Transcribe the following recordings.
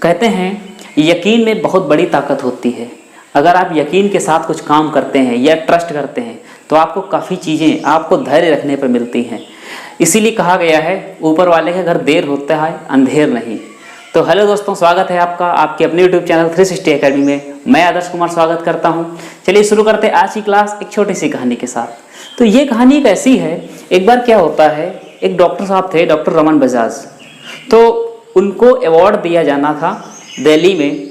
कहते हैं यकीन में बहुत बड़ी ताकत होती है। अगर आप यकीन के साथ कुछ काम करते हैं या ट्रस्ट करते हैं तो आपको काफ़ी चीज़ें आपको धैर्य रखने पर मिलती हैं। इसीलिए कहा गया है ऊपर वाले के घर देर होता है अंधेर नहीं। तो हेलो दोस्तों, स्वागत है आपका आपके अपने यूट्यूब चैनल 360 एकेडमी में। मैं आदर्श कुमार स्वागत करता हूं। चलिए शुरू करते हैं आज की क्लास एक छोटी सी कहानी के साथ। तो ये कहानी एक ऐसी है, एक बार क्या होता है, एक डॉक्टर साहब थे, डॉक्टर रमन बजाज। तो उनको अवार्ड दिया जाना था दिल्ली में,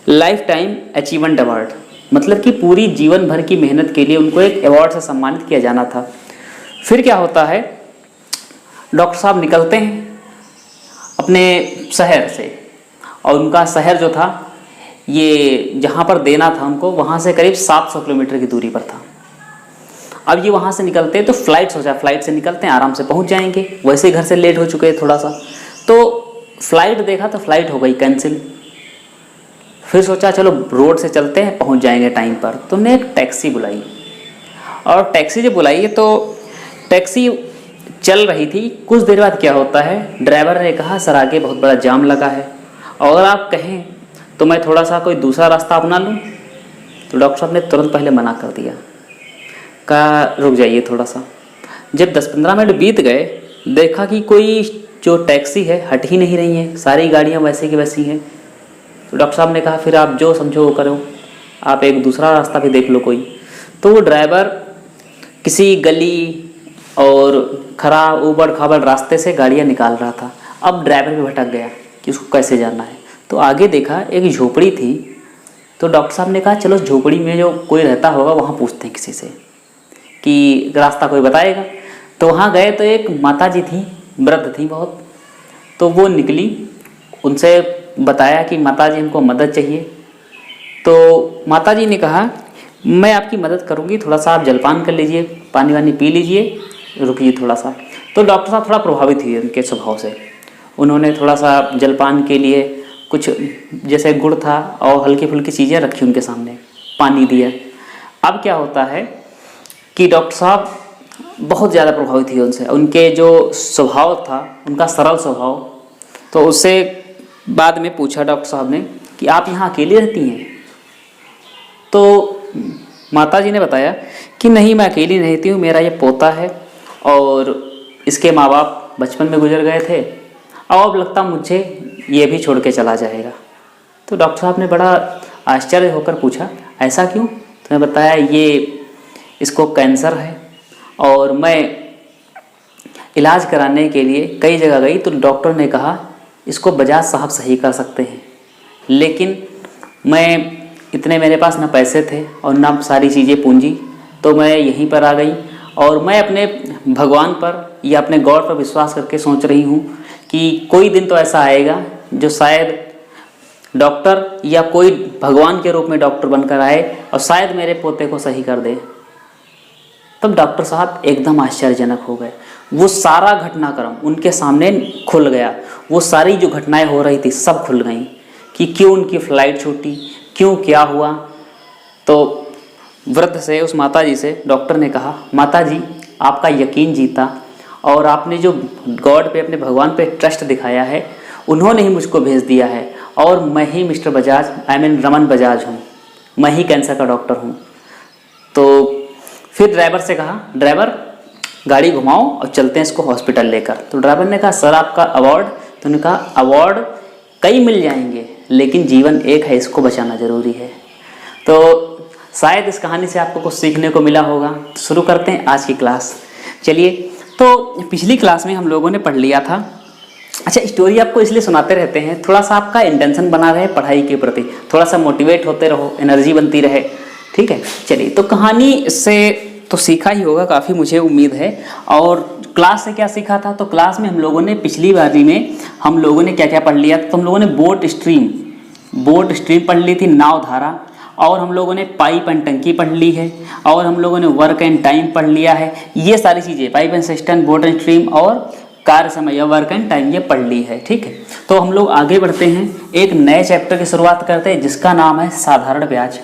लाइफ टाइम अचीवमेंट अवार्ड, मतलब कि पूरी जीवन भर की मेहनत के लिए उनको एक अवार्ड से सम्मानित किया जाना था। फिर क्या होता है, डॉक्टर साहब निकलते हैं अपने शहर से, और उनका शहर जो था ये जहाँ पर देना था उनको, वहाँ से करीब 700 किलोमीटर की दूरी पर था। अब ये वहाँ से निकलते हैं तो फ्लाइट सोचा, फ्लाइट से निकलते हैं आराम से पहुँच जाएंगे, वैसे ही घर से लेट हो चुके हैं थोड़ा सा। तो फ्लाइट देखा तो फ्लाइट हो गई कैंसिल। फिर सोचा चलो रोड से चलते हैं, पहुँच जाएंगे टाइम पर। तो उन्होंने एक टैक्सी बुलाई, और टैक्सी जब बुलाई तो टैक्सी चल रही थी। कुछ देर बाद क्या होता है, ड्राइवर ने कहा सर आगे बहुत बड़ा जाम लगा है, और आप कहें तो मैं थोड़ा सा कोई दूसरा रास्ता अपना लूँ। तो डॉक्टर साहब ने तुरंत पहले मना कर दिया, कहा रुक जाइए थोड़ा सा। जब 10-15 मिनट बीत गए, देखा कि कोई जो टैक्सी है हट ही नहीं रही है, सारी गाड़ियाँ वैसे की वैसी हैं। तो डॉक्टर साहब ने कहा फिर आप जो समझो वो करो, आप एक दूसरा रास्ता भी देख लो कोई। तो वो ड्राइवर किसी गली और खराब ऊबड़ खाबड़ रास्ते से गाड़ियाँ निकाल रहा था। अब ड्राइवर भी भटक गया कि उसको कैसे जाना है। तो आगे देखा एक झोपड़ी थी। तो डॉक्टर साहब ने कहा चलो झोपड़ी में जो कोई रहता होगा वहाँ पूछते हैं किसी से कि रास्ता कोई बताएगा। तो वहाँ गए तो एक माता जी थी, वृद्ध थी बहुत। तो वो निकली, उनसे बताया कि माता जी हमको मदद चाहिए। तो माता जी ने कहा मैं आपकी मदद करूँगी, थोड़ा सा आप जलपान कर लीजिए, पानी वानी पी लीजिए, रुकिए थोड़ा सा। तो डॉक्टर साहब थोड़ा प्रभावित हुए उनके स्वभाव से। उन्होंने थोड़ा सा जलपान के लिए कुछ जैसे गुड़ था और हल्की फुल्की चीज़ें रखी उनके सामने, पानी दिया। अब क्या होता है कि डॉक्टर साहब बहुत ज़्यादा प्रभावित हुए उनसे, उनके जो स्वभाव था उनका सरल स्वभाव। तो उससे बाद में पूछा डॉक्टर साहब ने कि आप यहाँ अकेली रहती हैं? तो माता जी ने बताया कि नहीं मैं अकेली नहीं रहती हूँ, मेरा ये पोता है और इसके माँ बाप बचपन में गुजर गए थे, और अब लगता मुझे ये भी छोड़ के चला जाएगा। तो डॉक्टर साहब ने बड़ा आश्चर्य होकर पूछा ऐसा क्यों? तो मैं बताया ये इसको कैंसर है, और मैं इलाज कराने के लिए कई जगह गई तो डॉक्टर ने कहा इसको बजाज साहब सही कर सकते हैं, लेकिन मैं इतने मेरे पास ना पैसे थे और ना सारी चीज़ें पूंजी, तो मैं यहीं पर आ गई। और मैं अपने भगवान पर या अपने गॉड पर विश्वास करके सोच रही हूँ कि कोई दिन तो ऐसा आएगा जो शायद डॉक्टर या कोई भगवान के रूप में डॉक्टर बनकर आए और शायद मेरे पोते को सही कर दे। तब डॉक्टर साहब एकदम आश्चर्यजनक हो गए। वो सारा घटनाक्रम उनके सामने खुल गया, वो सारी जो घटनाएं हो रही थी सब खुल गई कि क्यों उनकी फ़्लाइट छूटी, क्यों क्या हुआ। तो वृद्ध से, उस माता जी से डॉक्टर ने कहा माता जी आपका यकीन जीता, और आपने जो गॉड पे, अपने भगवान पे ट्रस्ट दिखाया है, उन्होंने ही मुझको भेज दिया है, और मैं ही मिस्टर बजाज रमन बजाज हूँ, मैं ही कैंसर का डॉक्टर हूँ। तो फिर ड्राइवर से कहा ड्राइवर गाड़ी घुमाओ और चलते हैं इसको हॉस्पिटल लेकर। तो ड्राइवर ने कहा सर आपका अवार्ड? तो उन्होंने कहा अवार्ड कई मिल जाएंगे लेकिन जीवन एक है, इसको बचाना ज़रूरी है। तो शायद इस कहानी से आपको कुछ सीखने को मिला होगा। तो शुरू करते हैं आज की क्लास। चलिए, तो पिछली क्लास में हम लोगों ने पढ़ लिया था। अच्छा, स्टोरी आपको इसलिए सुनाते रहते हैं थोड़ा सा आपका इंटेंशन बना रहे पढ़ाई के प्रति, थोड़ा सा मोटिवेट होते रहो, एनर्जी बनती रहे, ठीक है। चलिए, तो कहानी से तो सीखा ही होगा काफ़ी, मुझे उम्मीद है। और क्लास से क्या सीखा था, तो क्लास में हम लोगों ने पिछली बारी में हम लोगों ने क्या क्या पढ़ लिया। तो हम लोगों ने बोट स्ट्रीम पढ़ ली थी, नाव धारा, और हम लोगों ने पाइप एंड टंकी पढ़ ली है, और हम लोगों ने वर्क एंड टाइम पढ़ लिया है। ये सारी चीज़ें pipe and system, boat and stream और कार्य समय या वर्क एंड टाइम ये पढ़ ली है, ठीक है। तो हम लोग आगे बढ़ते हैं, एक नए चैप्टर की शुरुआत करते हैं जिसका नाम है साधारण ब्याज।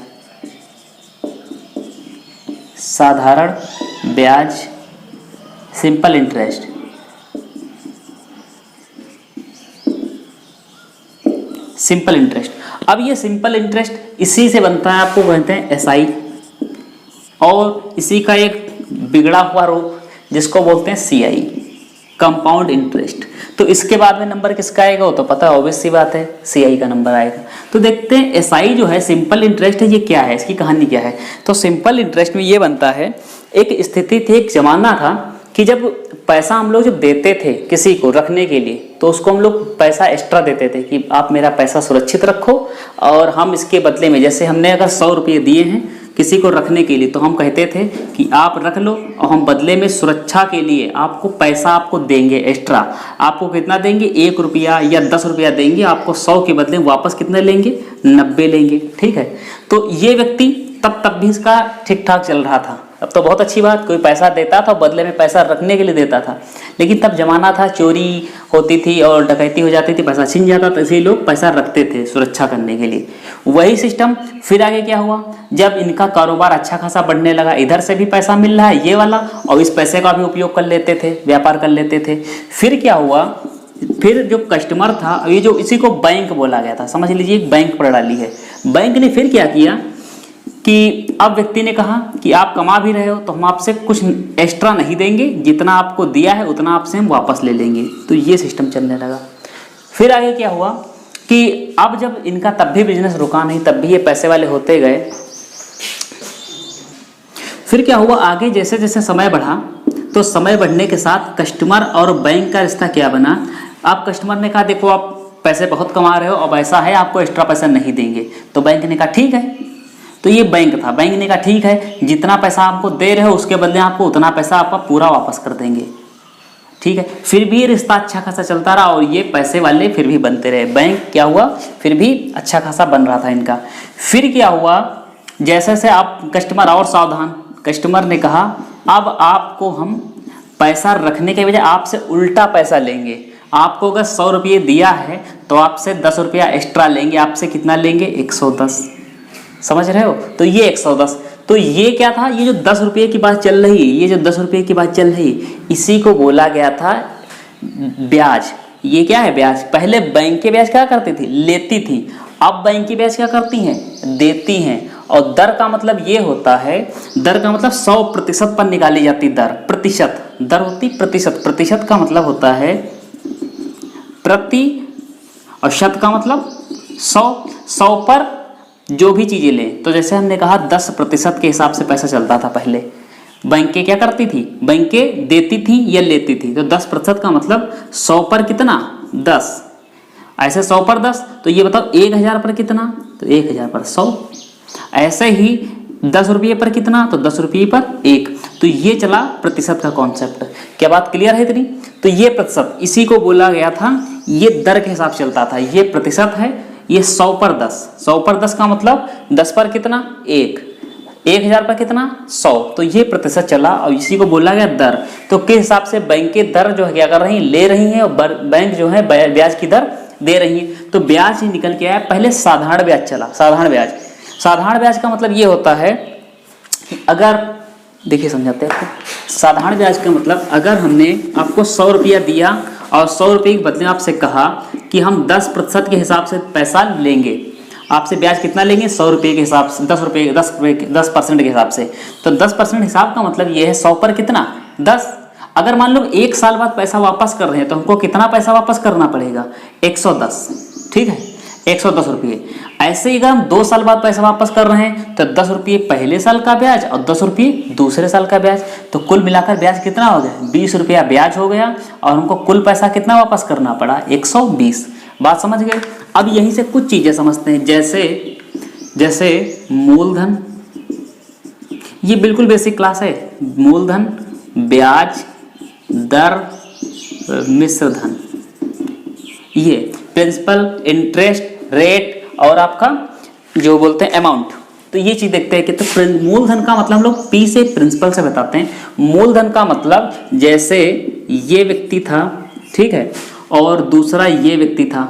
साधारण ब्याज, सिंपल इंटरेस्ट। Simple interest. अब ये सिंपल इंटरेस्ट इसी से बनता है, आपको कहते हैं एसआई, और इसी का एक बिगड़ा हुआ रूप जिसको बोलते हैं सीआई, कंपाउंड इंटरेस्ट। तो इसके बाद में नंबर किसका आएगा वो तो पता है, ऑब्वियस सी बात है, सीआई का नंबर आएगा। तो देखते हैं एसआई जो है सिंपल इंटरेस्ट है, ये क्या है, इसकी कहानी क्या है। तो सिंपल इंटरेस्ट में ये बनता है, एक स्थिति थी, एक जमाना था कि जब पैसा हम लोग जब देते थे किसी को रखने के लिए, तो उसको हम लोग पैसा एक्स्ट्रा देते थे कि आप मेरा पैसा सुरक्षित रखो, और हम इसके बदले में, जैसे हमने अगर 100 रुपये दिए हैं किसी को रखने के लिए, तो हम कहते थे कि आप रख लो और हम बदले में सुरक्षा के लिए आपको पैसा आपको देंगे एक्स्ट्रा। आपको कितना देंगे, 1 रुपया या 10 रुपया देंगे, आपको 100 के बदले में वापस कितने लेंगे, 90 लेंगे। ठीक है, तो ये व्यक्ति तब भी इसका ठीक ठाक चल रहा था। अब तो बहुत अच्छी बात, कोई पैसा देता था बदले में पैसा रखने के लिए देता था। लेकिन तब जमाना था, चोरी होती थी और डकैती हो जाती थी, पैसा छिन जाता था, इसलिए लोग पैसा रखते थे सुरक्षा करने के लिए। वही सिस्टम फिर आगे क्या हुआ, जब इनका कारोबार अच्छा खासा बढ़ने लगा, इधर से भी पैसा मिल रहा है ये वाला, और इस पैसे का भी उपयोग कर लेते थे, व्यापार कर लेते थे। फिर क्या हुआ, फिर जो कस्टमर था, ये जो इसी को बैंक बोला गया था, समझ लीजिए एक बैंक प्रणाली है। बैंक ने फिर क्या किया कि अब व्यक्ति ने कहा कि आप कमा भी रहे हो तो हम आपसे कुछ एक्स्ट्रा नहीं देंगे, जितना आपको दिया है उतना आपसे हम वापस ले लेंगे। तो ये सिस्टम चलने लगा। फिर आगे क्या हुआ कि अब जब इनका तब भी बिजनेस रुका नहीं, तब भी ये पैसे वाले होते गए। फिर क्या हुआ, आगे जैसे जैसे समय बढ़ा, तो समय बढ़ने के साथ कस्टमर और बैंक का रिश्ता क्या बना। अब कस्टमर ने कहा देखो आप पैसे बहुत कमा रहे हो, अब ऐसा है आपको एक्स्ट्रा पैसा नहीं देंगे। तो बैंक ने कहा ठीक है। तो ये बैंक था, बैंक ने कहा ठीक है, जितना पैसा आपको दे रहे हो उसके बदले आपको उतना पैसा आपका पूरा वापस कर देंगे। ठीक है, फिर भी ये रिश्ता अच्छा खासा चलता रहा और ये पैसे वाले फिर भी बनते रहे। बैंक क्या हुआ, फिर भी अच्छा खासा बन रहा था इनका। फिर क्या हुआ, जैसे जैसे आप कस्टमर और सावधान, कस्टमर ने कहा अब आपको हम पैसा रखने के बजाय आपसे उल्टा पैसा लेंगे। आपको अगर 100 रुपये दिया है तो आपसे 10 रुपया एक्स्ट्रा लेंगे। आपसे कितना लेंगे, 110। समझ रहे हो, तो ये 110। तो ये क्या था, ये जो 10 रुपये की बात चल रही, ये जो 10 रुपये की बात चल रही, इसी को बोला गया था ब्याज। ये क्या है, ब्याज। पहले बैंक के ब्याज क्या करती थी, लेती थी, अब बैंक की ब्याज क्या करती हैं, देती हैं। और दर का मतलब ये होता है, दर का मतलब 100% पर निकाली जाती दर, प्रतिशत दर होती प्रतिशत। प्रतिशत का मतलब होता है प्रति, और शत का मतलब 100 पर जो भी चीज़ें लें। तो जैसे हमने कहा 10% के हिसाब से पैसा चलता था पहले। बैंकें क्या करती थी, बैंकें देती थी या लेती थी। तो 10% का मतलब 100 पर कितना, 10। ऐसे 100 पर 10, तो ये बताओ 1000 पर कितना, तो 1000 पर 100। ऐसे ही 10 रुपये पर कितना, तो 10 रुपये पर 1। तो ये चला प्रतिशत का कॉन्सेप्ट। क्या बात क्लियर है इतनी। तो ये प्रतिशत, इसी को बोला गया था, ये दर के हिसाब से चलता था। ये प्रतिशत है, ये 100 पर 10। 100 पर 10 का मतलब 10 पर कितना, 1। 1000 पर कितना, 100। तो ये प्रतिशत चला और इसी को बोला गया दर। तो किस हिसाब से बैंक के दर जो है क्या कर रही हैं, ले रही हैं, और बैंक जो है ब्याज की दर दे रही है। तो ब्याज ही निकल के आया। पहले साधारण ब्याज चला। साधारण ब्याज, साधारण ब्याज का मतलब ये होता है कि अगर, देखिए समझाते हैं आपको। साधारण ब्याज का मतलब अगर हमने आपको 100 रुपया दिया और 100 रुपये के बदले आपसे कहा कि हम 10% के हिसाब से पैसा लेंगे, आपसे ब्याज कितना लेंगे, 100 रुपये के हिसाब से, 10% के हिसाब से। तो 10% हिसाब का मतलब ये है 100 पर कितना, 10। अगर मान लो 1 साल बाद पैसा वापस कर रहे हैं तो हमको कितना पैसा वापस करना पड़ेगा, 110। ठीक है, 110 रुपये। ऐसे ही अगर हम 2 साल बाद पैसा वापस कर रहे हैं तो 10 रुपये पहले साल का ब्याज और 10 रुपये दूसरे साल का ब्याज। तो कुल मिलाकर ब्याज कितना हो गया, 20 रुपया ब्याज हो गया और हमको कुल पैसा कितना वापस करना पड़ा, 120। बात समझ गए। अब यहीं से कुछ चीजें समझते हैं, जैसे मूलधन, ये बिल्कुल बेसिक क्लास है। मूलधन, ब्याज, दर, मिश्र धन, ये प्रिंसिपल, इंटरेस्ट, रेट और आपका जो बोलते हैं अमाउंट। तो ये चीज देखते हैं कि तो मूलधन का मतलब हम लोग पी से, प्रिंसिपल से बताते हैं। मूलधन का मतलब जैसे ये व्यक्ति था, ठीक है, और दूसरा ये व्यक्ति था।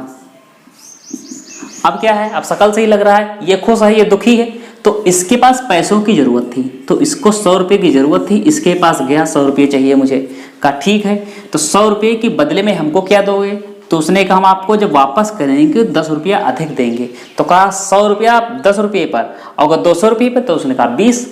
अब क्या है, अब शकल से ही लग रहा है, ये खुश है, ये दुखी है। तो इसके पास पैसों की जरूरत थी, तो इसको 100 रुपये की जरूरत थी। इसके पास गया, 100 रुपये चाहिए मुझे, कहा ठीक है। तो 100 रुपये के बदले में हमको क्या दोगे, तो उसने कहा हम आपको जब वापस करेंगे 10 रुपया अधिक देंगे। तो कहा 100 रुपया 10 रुपये पर, और अगर 200 रुपये पर तो उसने कहा 20,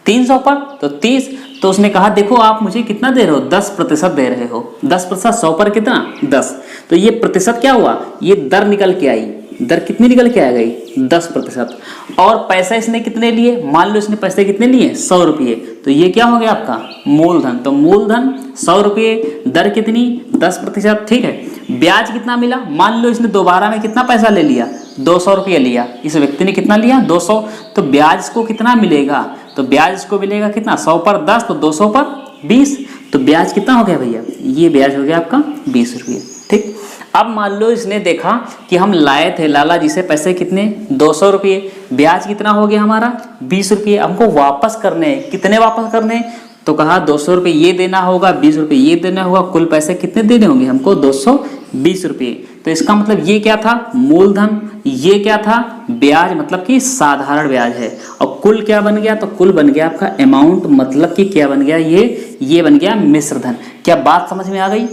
300 पर तो 30। तो उसने कहा देखो आप मुझे कितना दे रहे हो, 10% दे रहे हो। 10%, 100 पर कितना, 10। तो ये प्रतिशत क्या हुआ, ये दर निकल के आई। दर कितनी निकल के आ गई, 10%। और पैसा इसने कितने लिए, मान लो इसने पैसे कितने लिए, 100 रुपये। तो ये क्या हो गया आपका मूलधन। तो मूलधन 100 रुपये, दर कितनी, 10%। ठीक है। ब्याज कितना मिला, मान लो इसने दोबारा में कितना पैसा ले लिया, 200 रुपये लिया। इस व्यक्ति ने कितना लिया, 200। तो ब्याज को कितना मिलेगा, तो ब्याज को मिलेगा कितना, 100 पर 10 तो 200 पर 20। तो ब्याज कितना हो गया भैया, ये ब्याज हो गया आपका 20 रुपये। ठीक। अब मान लो इसने देखा कि हम लाए थे लाला जी से पैसे कितने, 200 रुपये, ब्याज कितना हो गया हमारा 20 रुपये। हमको वापस करने, कितने वापस करने, तो कहा 200 रुपये ये देना होगा, 20 रुपये ये देना होगा, कुल पैसे कितने देने होंगे हमको, 220 रुपये। तो इसका मतलब ये क्या था, मूलधन, ये क्या था, ब्याज, मतलब कि साधारण ब्याज है। और कुल क्या बन गया, तो कुल बन गया आपका अमाउंट, मतलब कि क्या बन गया, ये बन गया मिश्र धन। क्या बात समझ में आ गई।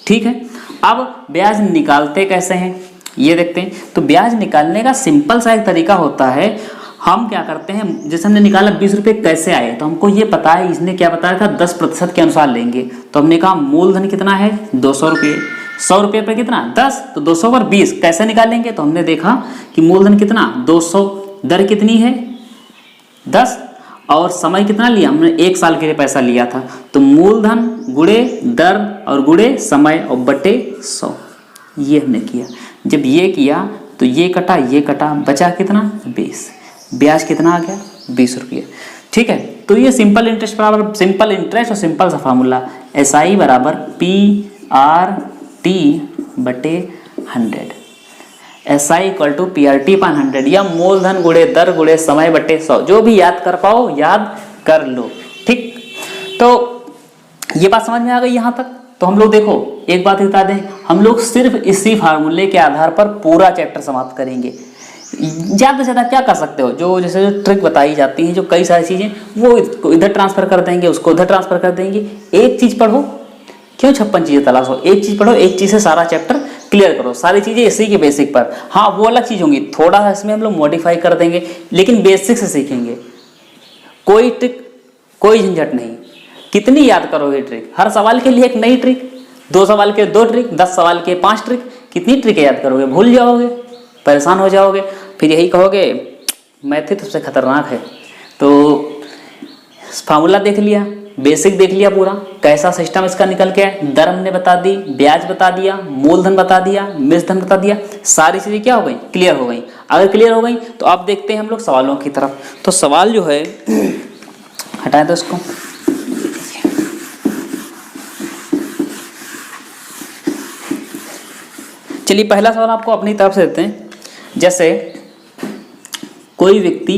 ठीक है। अब ब्याज निकालते कैसे हैं ये देखते हैं। तो ब्याज निकालने का सिंपल सा एक तरीका होता है। हम क्या करते हैं, जैसे हमने निकाला 20 रुपये कैसे आए, तो हमको ये पता है, इसने क्या बताया था 10% के अनुसार लेंगे। तो हमने कहा मूलधन कितना है 200 रुपये, 100 रुपये पर कितना 10, तो 200 पर 20 कैसे निकालेंगे। तो हमने देखा कि मूलधन कितना 200, दर कितनी है 10, और समय कितना लिया हमने, 1 साल के लिए पैसा लिया था। तो मूलधन गुणे दर और गुणे समय और बटे 100, ये हमने किया। जब ये किया तो ये कटा, बचा कितना 20। ब्याज कितना आ गया 20 रुपये। ठीक है। तो ये सिंपल इंटरेस्ट बराबर सिंपल इंटरेस्ट और सिंपल सा फार्मूला, SI बराबर PRT बटे 100, SI इक्वल टू PRT पान 100, या मूलधन गुणे दर गुणे समय बटे 100। जो भी याद कर पाओ याद कर लो। ठीक। तो ये बात समझ में आ गई यहाँ तक। तो हम लोग देखो एक बात बता दें, हम लोग सिर्फ इसी फार्मूले के आधार पर पूरा चैप्टर समाप्त करेंगे। ज़्यादा से ज़्यादा क्या कर सकते हो, जो जैसे ट्रिक बताई जाती है, जो कई सारी चीज़ें, वो इधर ट्रांसफ़र कर देंगे, उसको उधर ट्रांसफ़र कर देंगे। एक चीज़ पढ़ो, क्यों 56 चीज़ें तलाशो, एक चीज़ पढ़ो, एक चीज़ से सारा चैप्टर क्लियर करो। सारी चीज़ें इसी के बेसिक पर। हाँ वो अलग चीज़ होंगी, थोड़ा सा इसमें हम लोग मॉडिफाई कर देंगे, लेकिन बेसिक से सीखेंगे। कोई ट्रिक, कोई झंझट नहीं। कितनी याद करोगे ट्रिक, हर सवाल के लिए एक नई ट्रिक, 2 सवाल के 2 ट्रिक, 10 सवाल के 5 ट्रिक, कितनी ट्रिक याद करोगे, भूल जाओगे, परेशान हो जाओगे, फिर यही कहोगे मैथ सबसे खतरनाक है। तो फार्मूला देख लिया, बेसिक देख लिया पूरा, कैसा सिस्टम इसका निकल के आया, दर हमने बता दी, ब्याज बता दिया, मूलधन बता दिया, मिश्र धन बता दिया, सारी चीज़ें क्या हो गई, क्लियर हो गई। अगर क्लियर हो गई तो अब देखते हैं हम लोग सवालों की तरफ। तो सवाल जो है हटाए दो इसको। चलिए पहला सवाल आपको अपनी तरफ से देते हैं। जैसे कोई व्यक्ति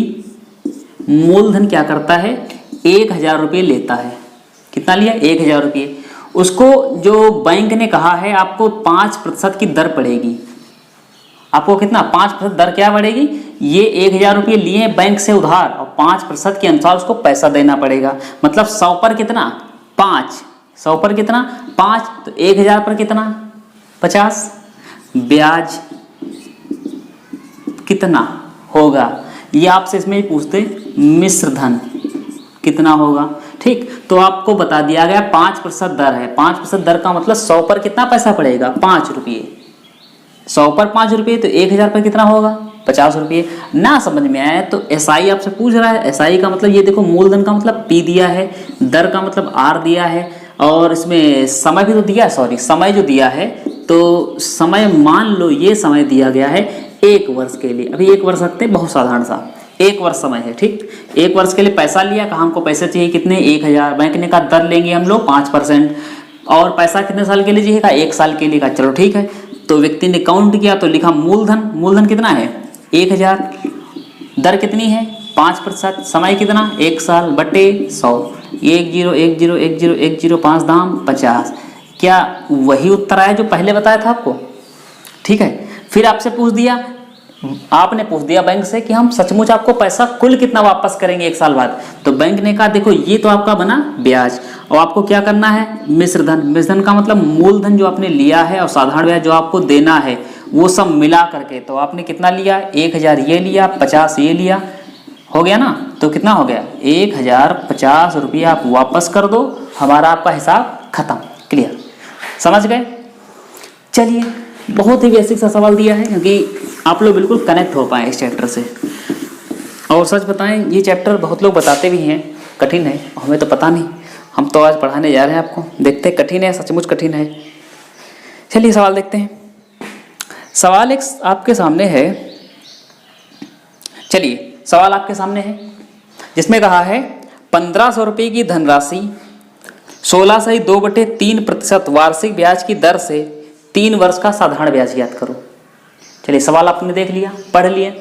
मूलधन क्या करता है, 1000 रुपये लेता है। कितना लिया, 1000 रुपये। उसको जो बैंक ने कहा है आपको 5% की दर पड़ेगी। आपको कितना 5% दर क्या पड़ेगी, ये 1000 रुपये लिए बैंक से उधार और 5% के अनुसार उसको पैसा देना पड़ेगा। मतलब 100 पर कितना 5, 100 पर कितना 5, तो 1000 पर कितना 50। ब्याज कितना होगा, ये आपसे इसमें पूछते, मिश्र धन कितना होगा। ठीक। तो आपको बता दिया गया 5% दर है। 5% दर का मतलब 100 पर कितना पैसा पड़ेगा 5 रुपये। 100 पर 5 रुपये, तो 1000 पर कितना होगा 50 रुपये। ना समझ में आया तो SI आपसे पूछ रहा है। SI का मतलब ये देखो, मूलधन का मतलब P दिया है, दर का मतलब R दिया है, और इसमें समय भी तो दिया है, सॉरी समय जो दिया है, तो समय मान लो ये समय दिया गया है 1 वर्ष के लिए। अभी 1 वर्ष रखते हैं, बहुत साधारण सा 1 वर्ष समय है। ठीक। 1 वर्ष के लिए पैसा लिया, कहा हमको पैसे चाहिए कितने 1000। बैंक ने कहा दर लेंगे हम लोग 5%, और पैसा कितने साल के लिए चाहिए, 1 साल के लिए। कहा चलो ठीक है। तो व्यक्ति ने काउंट किया तो लिखा मूलधन, मूलधन कितना है 1000, दर कितनी है 5%, समय कितना 1 साल बटे 100, 10 10 10 10 5 दाम 50। क्या वही उत्तर आया जो पहले बताया था आपको। ठीक है। फिर आपसे पूछ दिया आपने पूछ दिया बैंक से कि हम सचमुच आपको पैसा कुल कितना वापस करेंगे 1 साल बाद, तो बैंक ने कहा देखो ये तो आपका बना ब्याज, और आपको क्या करना है, मिश्र धन। मिश्र धन का मतलब मूलधन जो आपने लिया है और साधारण ब्याज जो आपको देना है वो सब मिला करके। तो आपने कितना लिया, 1000 ये लिया, 50 ये लिया, हो गया ना। तो कितना हो गया, 1050 रुपया आप वापस कर दो, हमारा आपका हिसाब खत्म। क्लियर, समझ गए। चलिए, बहुत ही बेसिक सा सवाल दिया है क्योंकि आप लोग बिल्कुल कनेक्ट हो पाए इस चैप्टर से। और सच बताएं, ये चैप्टर बहुत लोग बताते भी हैं कठिन है, हमें तो पता नहीं, हम तो आज पढ़ाने जा रहे हैं आपको। देखते हैं कठिन है, सचमुच कठिन है। चलिए सवाल देखते हैं। सवाल एक आपके सामने है, चलिए सवाल आपके सामने है जिसमें कहा है 1500 रुपये की धनराशि 16/2/3% वार्षिक ब्याज की दर से 3 वर्ष का साधारण ब्याज ज्ञात करो। चलिए सवाल आपने देख लिया, पढ़ लिया।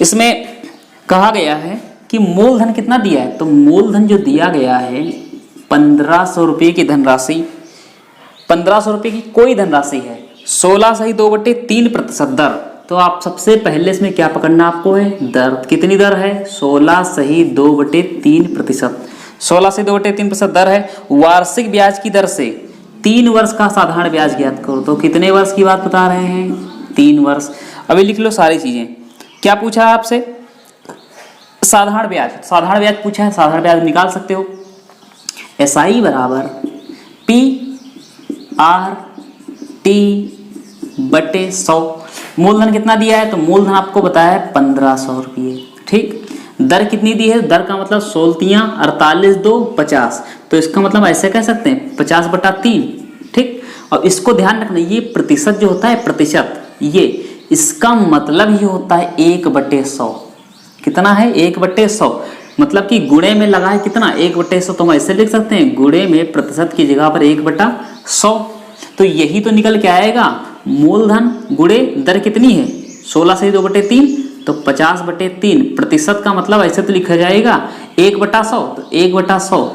इसमें कहा गया है कि मूलधन कितना दिया है, तो मूलधन जो दिया गया है 1500 रुपये की धनराशि, 1500 रुपये की कोई धनराशि है, 16/2/3% दर। तो आप सबसे पहले इसमें क्या पकड़ना आपको है, दर। कितनी दर है, 16/2/3%। 16/2/3% दर है। वार्षिक ब्याज की दर से 3 वर्ष का साधारण ब्याज ज्ञात करो। तो कितने वर्ष की बात बता रहे हैं, 3 वर्ष। अभी लिख लो सारी चीजें। क्या पूछा है आपसे, साधारण ब्याज, साधारण ब्याज पूछा है, साधारण ब्याज निकाल सकते हो। SI बराबर PRT/100। मूलधन कितना दिया है, तो मूलधन आपको बताया है 1500 रुपये। ठीक, दर कितनी दी है, दर का मतलब 16 48 2 50। तो इसका मतलब ऐसे कह सकते हैं 50/3। ठीक, और इसको ध्यान रखना, ये प्रतिशत जो होता है, प्रतिशत, ये इसका मतलब ये होता है 1/100। कितना है, 1/100, मतलब कि गुणे में लगा है कितना, 1/100। तो हम ऐसे लिख सकते हैं, गुणे में प्रतिशत की जगह पर 1/100। तो यही तो निकल के आएगा, मूलधन गुणे दर कितनी है, 16/2/3, तो 50/3। प्रतिशत का मतलब ऐसे तो लिखा जाएगा 1/100, तो 1/100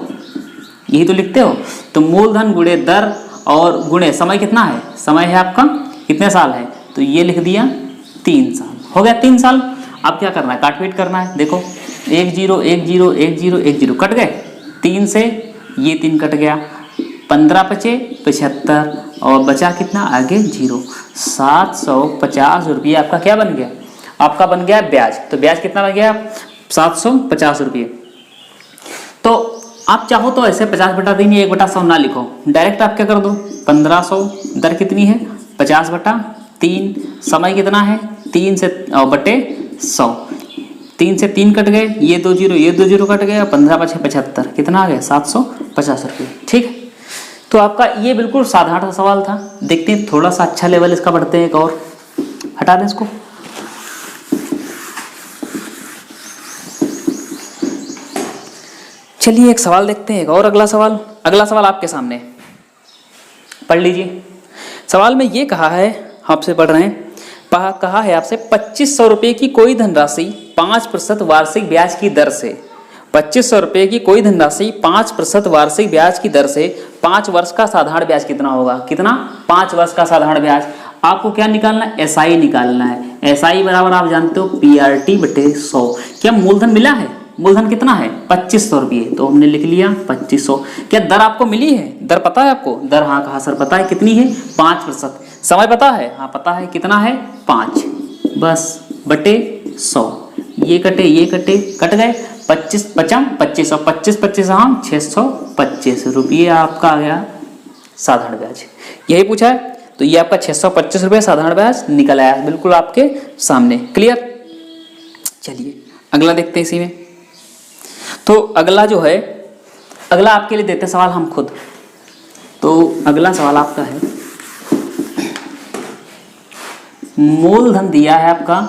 यही तो लिखते हो। तो मूलधन गुणे दर और गुणे समय कितना है, समय है आपका कितने साल है, तो ये लिख दिया 3 साल। हो गया 3 साल। अब क्या करना है, काटपीट करना है। देखो 1 0 1 0 1 0 1 0 कट गए, 3 से ये 3 कट गया, 15 × 5 = 75 और बचा कितना आगे 0। 750 रुपये आपका क्या बन गया, आपका बन गया ब्याज। तो ब्याज कितना बन गया, 750 रुपये। तो आप चाहो तो ऐसे 50/3 या 1/100 ना लिखो, डायरेक्ट आप क्या कर दो, 1500, दर कितनी है 50/3, समय कितना है 3 से बटे 100, 3 से 3 कट गए, ये 2 0 ये 2 0 कट गया, 15 × 5 = 75, कितना आ गया 750 रुपये। ठीक है, तो आपका ये बिल्कुल साधारण सवाल था। देखते हैं थोड़ा सा अच्छा लेवल इसका बढ़ते हैं, एक और हटा दें इसको। चलिए एक सवाल देखते हैं, एक और अगला सवाल। अगला सवाल आपके सामने, पढ़ लीजिए। सवाल में ये कहा है, आपसे पढ़ रहे हैं, कहा है आपसे 2500 रुपये की कोई धनराशि 5% वार्षिक ब्याज की दर से, 2500 रुपये की कोई धनराशि 5% वार्षिक ब्याज की दर से 5 वर्ष का साधारण ब्याज कितना होगा, कितना, 5 वर्ष का साधारण ब्याज। आपको क्या निकालना है, SI निकालना है। SI बराबर आप जानते हो PRT/100। क्या मूलधन मिला है, मूलधन कितना है 2500 रुपये, तो हमने लिख लिया 2500। क्या दर आपको मिली है, दर पता है आपको, दर हाँ कहा सर पता है, कितनी है 5%। समय पता है, हाँ पता है, कितना है 5, बस बटे 100, ये कटे ये कटे, कट गए, 25 बचा 2500, 25 हाँ 625 रुपये आपका आ गया साधारण ब्याज। यही पूछा है, तो ये आपका 625 रुपये साधारण ब्याज निकल आया बिल्कुल आपके सामने। क्लियर, चलिए अगला देखते हैं इसी में। तो अगला जो है, अगला आपके लिए देते सवाल हम खुद। तो अगला सवाल आपका है, मूलधन दिया है आपका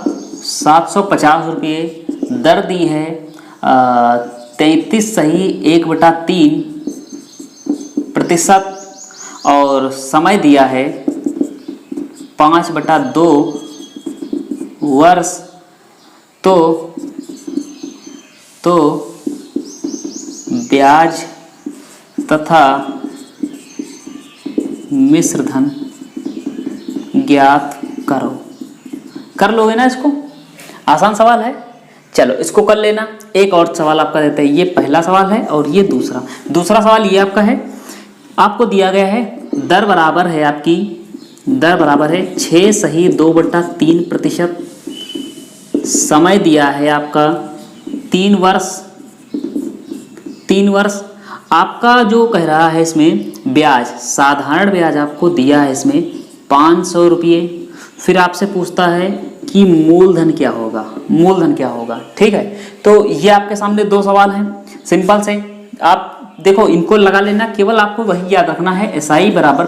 750 रुपये, दर दी है 33.1/3%, और समय दिया है 5/2 वर्ष। तो ब्याज तथा मिश्र धन ज्ञात करो। कर लोगे ना इसको, आसान सवाल है। चलो इसको कर लेना। एक और सवाल आपका देते हैं, ये पहला सवाल है और ये दूसरा सवाल ये आपका है। आपको दिया गया है दर बराबर है आपकी, दर बराबर है 6 सही 2/3%। समय दिया है आपका 3 वर्ष। 3 वर्ष आपका जो कह रहा है इसमें ब्याज, साधारण ब्याज आपको दिया है इसमें 500 रुपये। फिर आपसे पूछता है कि मूलधन क्या होगा, मूलधन क्या होगा। ठीक है, तो ये आपके सामने 2 सवाल हैं सिंपल से। आप देखो इनको लगा लेना, केवल आपको वही याद रखना है SI बराबर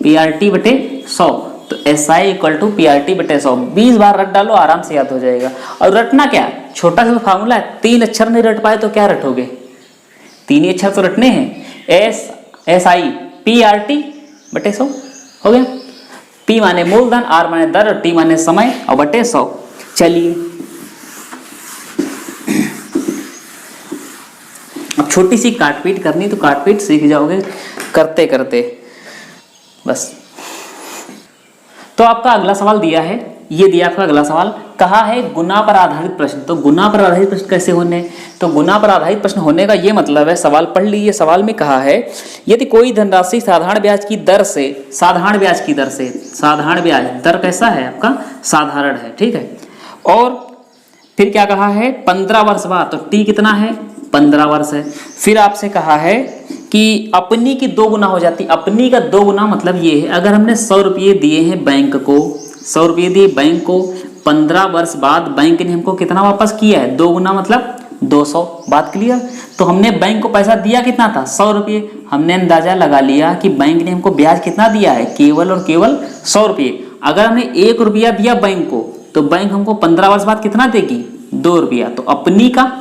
PRT बटे 100। तो SI इक्वल टू PRT बटे 100 20 बार रट डालो, आराम से याद हो जाएगा। और रटना क्या, छोटा सा फार्मूला है, 3 अक्षर नहीं रट पाए तो क्या रटोगे, 3 ही अक्षर तो रटने हैं। SI PRT बटे 100 हो गया। P माने मूलधन, R माने दर, और T माने समय, और बटे 100। चलिए अब छोटी सी काटपीट करनी तो काटपीट सीख जाओगे करते करते बस। तो आपका अगला सवाल दिया है, ये दिया आपका अगला सवाल, कहा है गुना पर आधारित प्रश्न। तो गुना पर आधारित प्रश्न कैसे होने, तो गुना पर आधारित प्रश्न होने का ये मतलब है, सवाल पढ़ लीजिए। सवाल में कहा है यदि कोई धनराशि साधारण ब्याज की दर से, साधारण ब्याज की दर से, साधारण ब्याज दर कैसा है आपका, साधारण है, ठीक है। और फिर क्या कहा है 15 वर्ष बाद, तो टी कितना है 15 वर्ष है। फिर आपसे कहा है कि अपनी की 2 गुना हो जाती, अपनी का 2 गुना मतलब ये है, अगर हमने 100 रुपये दिए हैं बैंक को, 100 रुपये दिए बैंक को, 15 वर्ष बाद बैंक ने हमको कितना वापस किया है, 2 गुना मतलब 200। बात क्लियर। तो हमने बैंक को पैसा दिया कितना था 100 रुपये, हमने अंदाजा लगा लिया कि बैंक ने हमको ब्याज कितना दिया है, केवल और केवल 100 रुपये। अगर हमने 1 रुपया दिया बैंक को, तो बैंक हमको 15 वर्ष बाद कितना देगी 2 रुपया। तो अपनी का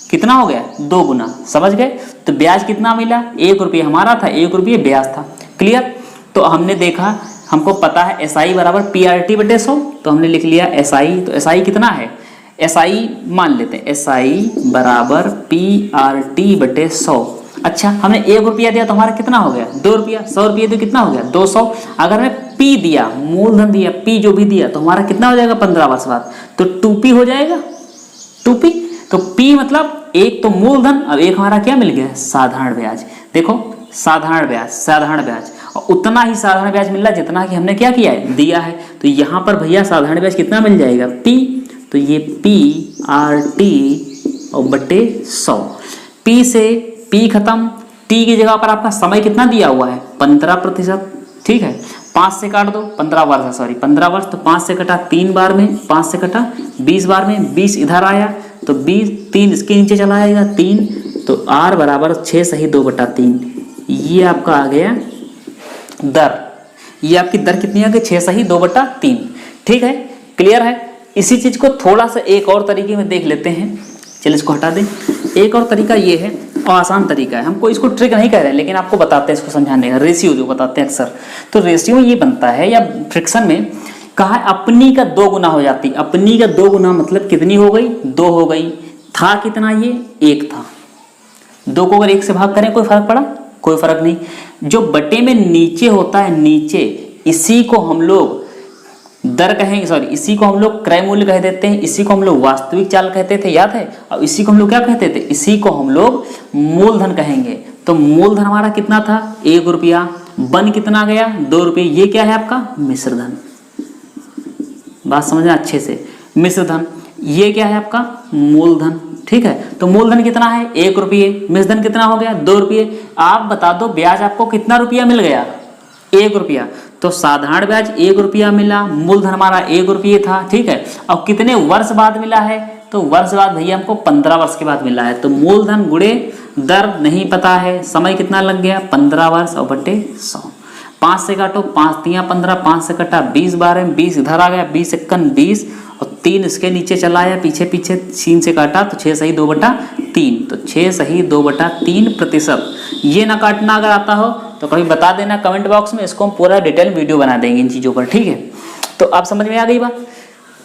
कितना हो गया 2 गुना, समझ गए। तो ब्याज कितना मिला 1 रुपये हमारा था, 1 रुपये ब्याज था। क्लियर। तो हमने देखा, हमको पता है SI बराबर PRT बटे 100, तो हमने लिख लिया SI। तो SI कितना है, SI मान लेते हैं SI बराबर PRT बटे 100। अच्छा हमने 1 रुपया दिया तो हमारा कितना हो गया 2 रुपया, 100 रुपये तो कितना हो गया 200। अगर हमने P दिया, मूलधन दिया, P जो भी दिया तो हमारा कितना हो जाएगा 15 वर्ष बाद, तो 2P हो जाएगा, 2P। तो P मतलब एक तो मूलधन, अब एक हमारा क्या मिल गया साधारण ब्याज। देखो साधारण ब्याज, साधारण ब्याज, और उतना ही साधारण ब्याज मिल रहा जितना कि हमने क्या किया है दिया है। तो यहाँ पर भैया साधारण ब्याज कितना मिल जाएगा P, तो ये PRT और बटे 100। P से P खत्म, T की जगह पर आपका समय कितना दिया हुआ है 15%, ठीक है। 5 से काट दो, 15 वर्ष, सॉरी 15 वर्ष, तो 5 से कटा 3 बार में, 5 से कटा 20 बार में, 20 इधर आया तो 20, 3 इसके नीचे चला आएगा 3, तो R बराबर 6 सही 2/3। ये आपका आ गया दर, ये आपकी दर कितनी आ गई 6 सही 2/3, ठीक है। क्लियर है। इसी चीज को थोड़ा सा एक और तरीके में देख लेते हैं। चलिए इसको हटा दें। एक और तरीका ये है, और आसान तरीका है, हमको इसको ट्रिक नहीं कह रहे हैं लेकिन आपको बताते हैं इसको समझाने का, रेशियो जो बताते हैं अक्सर। तो रेशियो ये बनता है, या फ्रिक्शन में कहा है अपनी का 2 गुना हो जाती। अपनी का 2 गुना मतलब कितनी हो गई 2 हो गई। था कितना ये 1 था, 2 को अगर 1 से भाग करें कोई फर्क पड़ा, कोई फर्क नहीं। जो बटे में नीचे होता है नीचे, इसी को हम लोग दर कहेंगे, सॉरी इसी को हम लोग क्रय मूल्य कह देते हैं, इसी को हम लोग वास्तविक चाल कहते थे, याद है। और इसी को हम लोग क्या कहते थे, इसी को हम लोग मूलधन कहेंगे। तो मूलधन हमारा कितना था 1 रुपया, बन कितना गया 2 रुपये। ये क्या है आपका मिश्रधन, बात समझना अच्छे से, मिश्रधन। ये क्या है आपका मूलधन, ठीक है। तो मूलधन कितना है 1 रुपये, मिश्रधन कितना हो गया 2 रुपये। आप बता दो ब्याज आपको कितना रुपया मिल गया 1 रुपया। तो साधारण ब्याज 1 रुपया मिला, मूलधन हमारा 1 रुपये था, ठीक है। और कितने वर्ष बाद मिला है, तो वर्ष बाद भैया हमको 15 वर्ष के बाद मिला है। तो मूलधन गुणे दर नहीं पता है, समय कितना लग गया 15 वर्ष और बटे 100। 5 से काटो, 5 तिया 15, 5 से कटा 20 बार में, 20 इधर आ गया, 20 एकन 20, और 3 इसके नीचे चला आया, पीछे पीछे 3 से काटा तो 6 सही 2/3। तो 6 सही 2/3%। ये ना काटना अगर आता हो तो कभी बता देना कमेंट बॉक्स में, इसको हम पूरा डिटेल वीडियो बना देंगे इन चीज़ों पर, ठीक है। तो आप समझ में आ गई बात।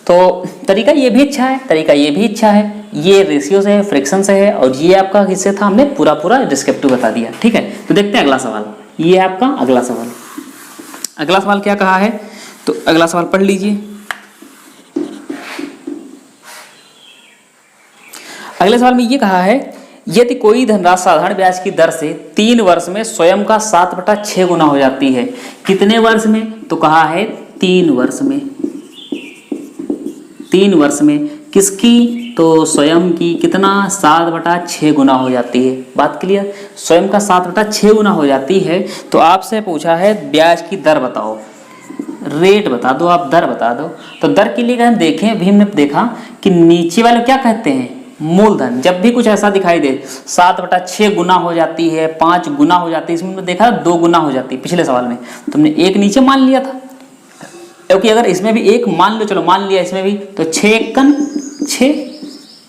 तो तरीका ये भी अच्छा है, तरीका ये भी अच्छा है। ये रेशियो से है, फ्रिक्शन से है, और ये आपका किससे था, हमने पूरा डिस्क्रिप्टिव बता दिया, ठीक है। तो देखते हैं अगला सवाल। ये है आपका अगला सवाल। अगला सवाल क्या कहा है, तो अगला सवाल पढ़ लीजिए। अगले सवाल में ये कहा है, यदि कोई धनराशि साधारण ब्याज की दर से 3 वर्ष में स्वयं का 7/6 गुना हो जाती है, कितने वर्ष में? तो कहा है 3 वर्ष में। 3 वर्ष में किसकी? तो स्वयं की कितना? 7/6 गुना हो जाती है। बात क्लियर? स्वयं का 7/6 गुना हो जाती है। तो आपसे पूछा है ब्याज की दर बताओ, रेट बता दो, आप दर बता दो। तो दर के लिए हम देखें, अभी हमने देखा कि नीचे वाले क्या कहते हैं? मूलधन। जब भी कुछ ऐसा दिखाई दे 7/6 गुना हो जाती है, 5 गुना हो जाती है, इसमें हमने देखा 2 गुना हो जाती है। पिछले सवाल में तुमने एक नीचे मान लिया था, क्योंकि अगर इसमें भी एक मान लो, चलो मान लिया इसमें भी, तो 6 एकन 6,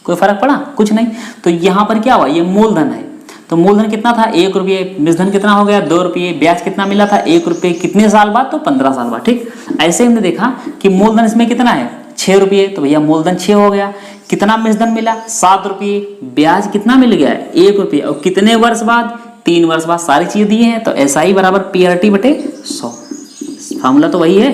कोई फर्क पड़ा? कुछ नहीं। तो यहाँ पर क्या हुआ? ये मूलधन है। तो मूलधन कितना था? 1 रुपये। मिश्रधन कितना हो गया? 2 रुपये। ब्याज कितना मिला था? 1 रुपये। कितने साल बाद? तो 15 साल बाद। ठीक, ऐसे हमने देखा कि मूलधन इसमें कितना है? 6 रुपये। तो भैया मूलधन 6 हो गया। कितना मिश्रधन मिला? 7 रुपये। ब्याज कितना मिल गया? 1 रुपये। और कितने वर्ष बाद? 3 वर्ष बाद। सारी चीजें दिए हैं। तो SI बराबर PRT बटे 100। फार्मूला तो वही है,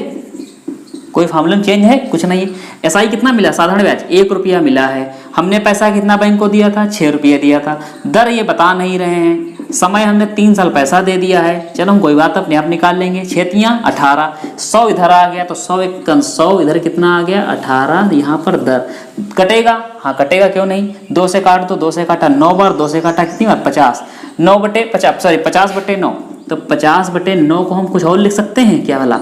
कोई फार्मूला में चेंज है? कुछ नहीं है। SI कितना मिला? साधारण ब्याज 1 रुपया मिला है। हमने पैसा कितना बैंक को दिया था? 6 रुपये दिया था। दर ये बता नहीं रहे हैं। समय हमने 3 साल पैसा दे दिया है। चलो हम कोई बात अपने आप निकाल लेंगे। 6 18, 100 इधर आ गया, तो 100 एकन 100, इधर कितना आ गया? 18। यहाँ पर दर कटेगा, हाँ कटेगा, क्यों नहीं? 2 से काट दो, 2 से काटा 9 बार, 2 से काटा कितनी बार? 50। 50/9 तो 50/9 को हम कुछ और लिख सकते हैं क्या वाला?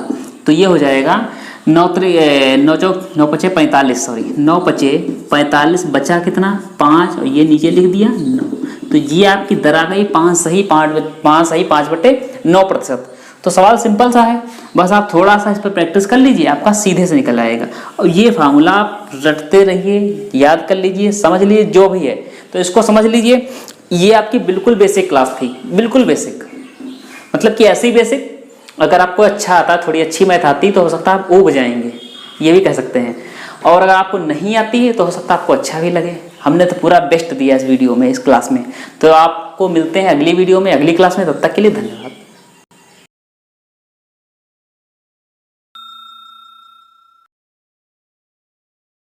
तो ये हो जाएगा 9 5 45, सॉरी 9 5 45, बचा कितना? 5, और ये नीचे लिख दिया 9। तो ये आपकी दर आ गई 5 सही 5/9%। तो सवाल सिंपल सा है, बस आप थोड़ा सा इस पर प्रैक्टिस कर लीजिए, आपका सीधे से निकल आएगा। और ये फार्मूला आप रटते रहिए, याद कर लीजिए, समझ लीजिए जो भी है। तो इसको समझ लीजिए, ये आपकी बिल्कुल बेसिक क्लास थी, बिल्कुल बेसिक, मतलब कि ऐसी बेसिक। अगर आपको अच्छा आता, थोड़ी अच्छी मैथ आती, तो हो सकता है आप ऊब जाएंगे, ये भी कह सकते हैं। और अगर आपको नहीं आती है तो हो सकता है आपको अच्छा भी लगे। हमने तो पूरा बेस्ट दिया इस वीडियो में, इस क्लास में। तो आपको मिलते हैं अगली वीडियो में, अगली क्लास में। तब तक के लिए धन्यवाद।